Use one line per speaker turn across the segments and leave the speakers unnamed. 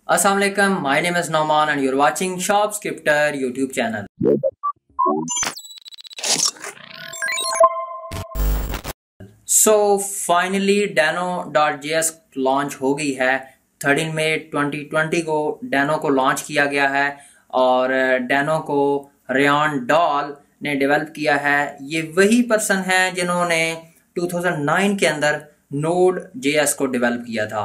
Assalamu alaikum, my name is Nouman and you're watching SharpScripter YouTube channel. So finally deno.js launch हो गई है। 13 मई 2020 को डेनो को launch किया गया है और डेनो को रियान डॉल ने डेवलप किया है। ये वही पर्सन है जिन्होंने 2009 के अंदर nodejs को डेवलप किया था।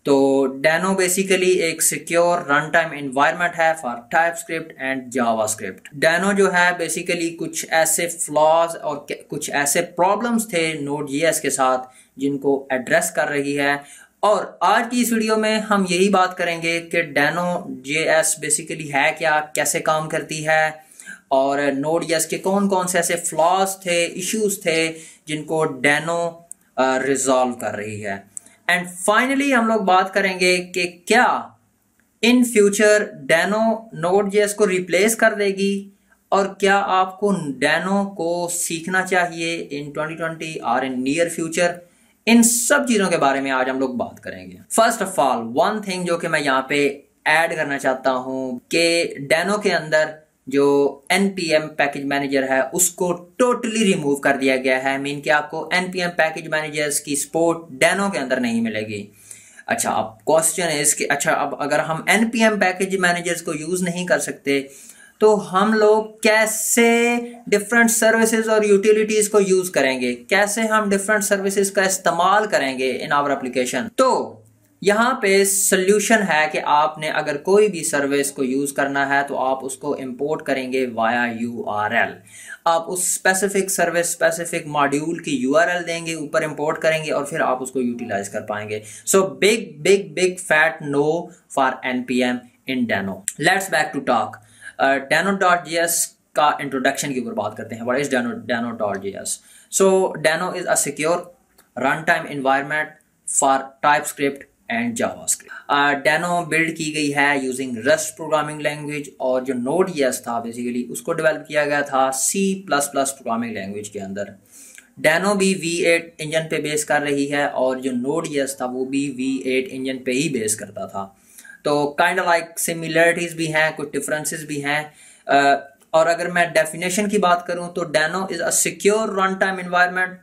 तो डेनो बेसिकली एक सिक्योर रन टाइम इन्वायरमेंट है फॉर टाइपस्क्रिप्ट एंड जावास्क्रिप्ट। डेनो जो है बेसिकली कुछ ऐसे फ्लॉज और कुछ ऐसे प्रॉब्लम्स थे नोड.जेएस के साथ जिनको एड्रेस कर रही है। और आज की इस वीडियो में हम यही बात करेंगे कि deno.js बेसिकली है क्या, कैसे काम करती है और नोड.जेएस के कौन कौन से ऐसे फ्लॉज थे, इश्यूज थे जिनको डेनो रिजॉल्व कर रही है। एंड फाइनली हम लोग बात करेंगे कि क्या इन फ्यूचर डेनो नोड.जेएस को रिप्लेस कर देगी और क्या आपको डेनो को सीखना चाहिए इन 2020 और इन नियर फ्यूचर। इन सब चीजों के बारे में आज हम लोग बात करेंगे। First of all one thing जो कि मैं यहाँ पे ऐड करना चाहता हूं कि डेनो के अंदर जो npm पैकेज मैनेजर है उसको टोटली रिमूव कर दिया गया है। मीन कि आपको npm पैकेज मैनेजर्स की सपोर्ट डेनो के अंदर नहीं मिलेगी। अच्छा, अब क्वेश्चन इज कि अच्छा, अब अगर हम npm पैकेज मैनेजर्स को यूज नहीं कर सकते तो हम लोग कैसे डिफरेंट सर्विसेज और यूटिलिटीज को यूज करेंगे, कैसे हम डिफरेंट सर्विसेज का इस्तेमाल करेंगे इन आवर एप्लीकेशन। तो यहाँ पे सोल्यूशन है कि आपने अगर कोई भी सर्विस को यूज करना है तो आप उसको इंपोर्ट करेंगे वाया URL। आप उस स्पेसिफिक सर्विस स्पेसिफिक मॉड्यूल की URL देंगे, ऊपर इंपोर्ट करेंगे और फिर आप उसको यूटिलाइज कर पाएंगे। So big big big fat no for npm in Deno. Let's back to talk deno.js का इंट्रोडक्शन के ऊपर बात करते हैं। What is deno.js? So Deno is a secure run time environment for TypeScript and JavaScript. Deno build की गई है using rust programming language और जो नोड.जेएस था बेसिकली उसको डेवलप किया गया था C++ प्रोग्रामिंग लैंग्वेज के अंदर। डेनो भी V8 इंजन पे बेस कर रही है और जो नोड.जेएस था वो भी V8 इंजन पे ही बेस करता था। तो काइंड लाइक सिमिलरिटीज भी हैं, कुछ डिफरेंसेस भी हैं। और अगर मैं डेफिनेशन की बात करूं तो Deno is a secure run time environment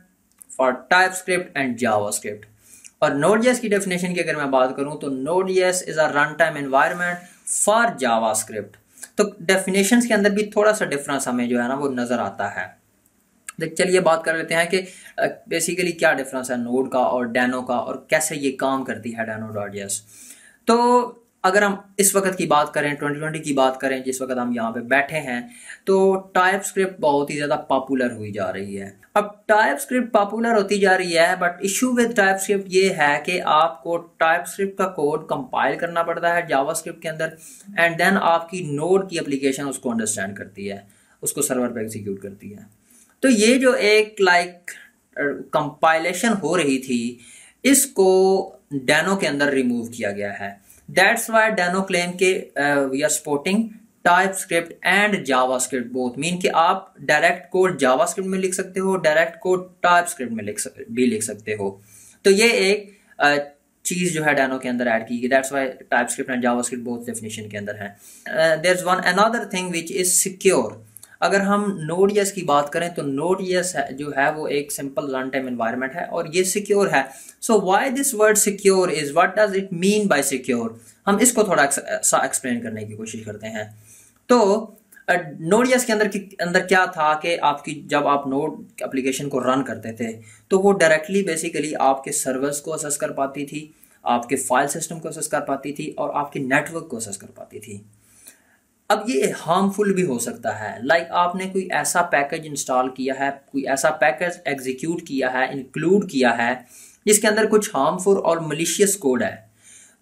for TypeScript and JavaScript. और नोड.जेएस की डेफिनेशन की अगर मैं बात करूं तो Node JS is a run time environment for JavaScript. तो डेफिनेशंस के अंदर भी थोड़ा सा डिफरेंस हमें जो है ना वो नजर आता है। देख चलिए बात कर लेते हैं कि बेसिकली क्या डिफरेंस है नोड का और डेनो का और कैसे ये काम करती है डेनो.जेएस। तो अगर हम इस वक्त की बात करें, 2020 की बात करें, जिस वक्त हम यहाँ पे बैठे हैं, तो टाइपस्क्रिप्ट बहुत ही ज़्यादा पॉपुलर हुई जा रही है। अब टाइपस्क्रिप्ट पॉपुलर होती जा रही है बट इशू विद टाइपस्क्रिप्ट ये है कि आपको टाइपस्क्रिप्ट का कोड कंपाइल करना पड़ता है जावास्क्रिप्ट के अंदर एंड देन आपकी नोड की एप्लीकेशन उसको अंडरस्टैंड करती है, उसको सर्वर पे एग्जीक्यूट करती है। तो ये जो एक कंपाइलेशन हो रही थी इसको डेनो के अंदर रिमूव किया गया है। दैट्स वाई डेनो क्लेम के we are supporting TypeScript and JavaScript both. Mean कि आप डायरेक्ट कोड जावास्क्रिप्ट में लिख सकते हो, डायरेक्ट कोड टाइपस्क्रिप्ट में लिख सकते हो। तो ये एक चीज जो है डेनो के अंदर ऐड की गई। That's why TypeScript and JavaScript both definition के अंदर है। There is one another thing which is secure. अगर हम नोड.जेएस की बात करें तो नोड.जेएस जो है वो एक सिंपल रन टाइम एनवायरनमेंट है और ये सिक्योर है। So why this word secure is, what does it mean by secure, हम इसको थोड़ा सा एक्सप्लेन करने की कोशिश करते हैं। तो नोड.जेएस के अंदर क्या था कि आपकी जब आप नोड एप्लीकेशन को रन करते थे तो वो डायरेक्टली बेसिकली आपके सर्वर्स को असेस कर पाती थी, आपके फाइल सिस्टम को असेस कर पाती थी और आपके नेटवर्क को असेस कर पाती थी। अब ये हार्मफुल भी हो सकता है। लाइक आपने कोई ऐसा पैकेज इंस्टॉल किया है, कोई ऐसा पैकेज एग्जीक्यूट किया है, इंक्लूड किया है जिसके अंदर कुछ हार्मफुल और मलिशियस कोड है,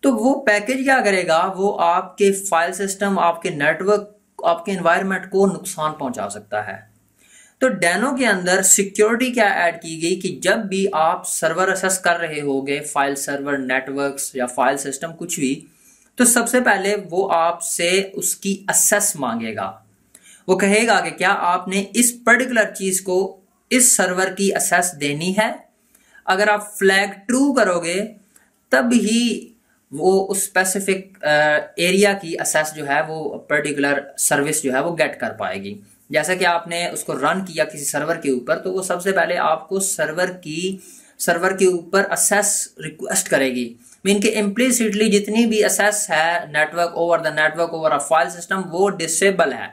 तो वो पैकेज क्या करेगा, वो आपके फाइल सिस्टम, आपके नेटवर्क, आपके एनवायरनमेंट को नुकसान पहुंचा सकता है। तो डेनो के अंदर सिक्योरिटी क्या ऐड की गई कि जब भी आप सर्वर असेस कर रहे होगे, फाइल सर्वर, नेटवर्क्स या फाइल सिस्टम कुछ भी, तो सबसे पहले वो आपसे उसकी असेस मांगेगा। वो कहेगा कि क्या आपने इस पर्टिकुलर चीज को इस सर्वर की असेस देनी है। अगर आप फ्लैग ट्रू करोगे तब ही वो उस स्पेसिफिक एरिया की असेस जो है वो पर्टिकुलर सर्विस जो है वो गेट कर पाएगी। जैसा कि आपने उसको रन किया किसी सर्वर के ऊपर, तो वो सबसे पहले आपको सर्वर के ऊपर असेस रिक्वेस्ट करेगी। मीन के इम्प्लिसिटली जितनी भी असेस है network over a file system वो डिसेबल है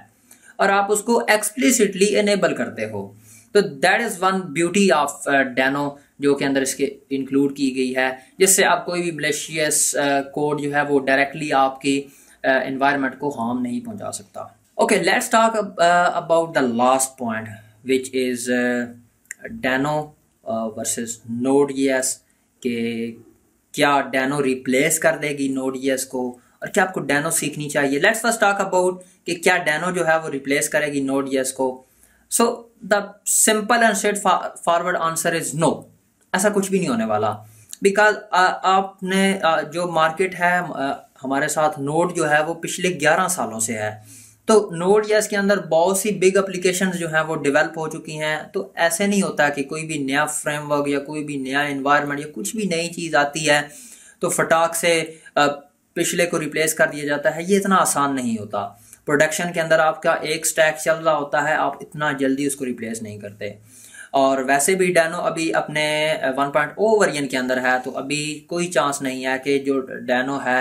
और आप उसको एक्सप्लिसिटली इनेबल करते हो। तो that is one beauty of Deno जो के अंदर इसके इंक्लूड की गई है, जिससे आप कोई भी मलेशियस कोड जो है वो डायरेक्टली आपकी एनवायरनमेंट को हार्म नहीं पहुंचा सकता। Okay, let's talk about the last point which is Deno versus नोड.js के क्या डैनो रिप्लेस कर देगी नोड.js को और क्या आपको डैनो सीखनी चाहिए। लेट्स फर्स्ट टॉक अबाउट कि क्या डैनो जो है वो रिप्लेस करेगी नोड.js को। So the simple and straightforward answer is no, ऐसा कुछ भी नहीं होने वाला। बिकॉज आपने जो मार्केट है हमारे साथ नोड जो है वो पिछले 11 सालों से है, तो नोड.js के अंदर बहुत सी बिग एप्लीकेशंस जो हैं वो डेवलप हो चुकी हैं। तो ऐसे नहीं होता कि कोई भी नया फ्रेमवर्क या कोई भी नया एनवायरनमेंट या कुछ भी नई चीज़ आती है तो फटाक से पिछले को रिप्लेस कर दिया जाता है। ये इतना आसान नहीं होता। प्रोडक्शन के अंदर आपका एक स्टैक चल रहा होता है, आप इतना जल्दी उसको रिप्लेस नहीं करते। और वैसे भी डैनो अभी अपने 1.0 वर्जन के अंदर है, तो अभी कोई चांस नहीं है कि जो डैनो है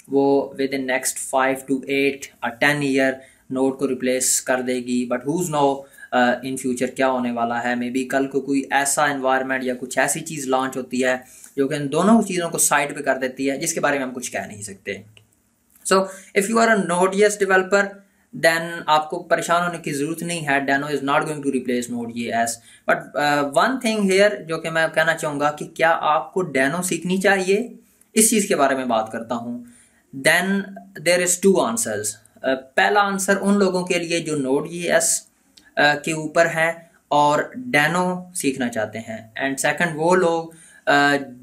वो within next 5 to 8 or 10 year Node को रिप्लेस कर देगी। But who's know in future क्या होने वाला है। मे बी कल को कोई ऐसा एनवायरनमेंट या कुछ ऐसी चीज़ लॉन्च होती है जो कि इन दोनों चीज़ों को साइड पे कर देती है, जिसके बारे में हम कुछ कह नहीं सकते। So if you are a नोड.js डेवलपर देन आपको परेशान होने की ज़रूरत नहीं है। Deno is not going to replace नोड.js। बट वन थिंग हेयर जो कि मैं कहना चाहूँगा कि क्या आपको डैनो सीखनी चाहिए, इस चीज़ के बारे में बात करता हूँ। Then there is 2 answers. पहला आंसर उन लोगों के लिए जो नोड.js के ऊपर हैं और डैनो सीखना चाहते हैं, एंड सेकंड वो लोग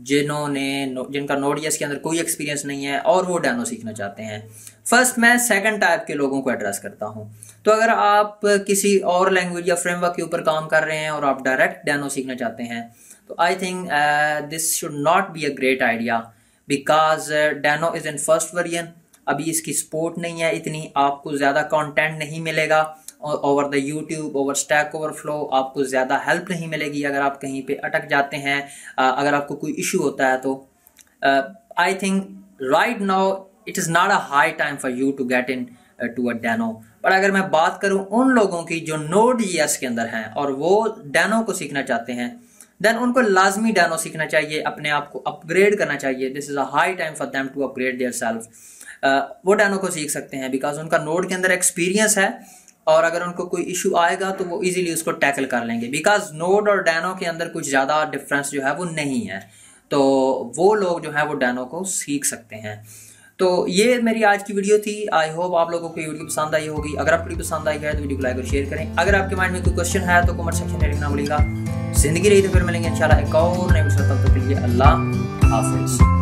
जिनका नोड.js के अंदर कोई एक्सपीरियंस नहीं है और वो डैनो सीखना चाहते हैं। फर्स्ट मैं सेकंड टाइप के लोगों को एड्रेस करता हूँ। तो अगर आप किसी और लैंग्वेज या फ्रेमवर्क के ऊपर काम कर रहे हैं और आप डायरेक्ट डैनो सीखना चाहते हैं, तो I think this should not be a great idea because Deno is in first version. अभी इसकी सपोर्ट नहीं है इतनी, आपको ज़्यादा कंटेंट नहीं मिलेगा over the YouTube, over stack overflow, आपको ज़्यादा हेल्प नहीं मिलेगी अगर आप कहीं पे अटक जाते हैं, अगर आपको कोई इशू होता है। तो I think right now it is not a high time for you to get into a Deno. पर अगर मैं बात करूं उन लोगों की जो नोड.js के अंदर हैं और वो डैनो को सीखना चाहते हैं, देन उनको लाजमी डैनो सीखना चाहिए, अपने आप को अपग्रेड करना चाहिए। This is a high time for them to upgrade their self. वो डैनो को सीख सकते हैं बिकॉज उनका नोड के अंदर एक्सपीरियंस है और अगर उनको कोई इशू आएगा तो वो इजीली उसको टैकल कर लेंगे। बिकॉज नोड और डैनो के अंदर कुछ ज़्यादा डिफरेंस जो है वो नहीं है, तो वो लोग जो है वो डैनो को सीख सकते हैं। तो ये मेरी आज की वीडियो थी। आई होप आप लोगों को ये वीडियो पसंद आई होगी। अगर आपको वीडियो पसंद आई है तो वीडियो को लाइक और शेयर करें। अगर आपके माइंड में कोई क्वेश्चन है तो कमेंट सेक्शन में लिखना भूलिएगा। जिंदगी रही तो फिर मिलेंगे इंशाल्लाह एक और नए वीडियो। तब तक के लिए अल्लाह हाफिज़।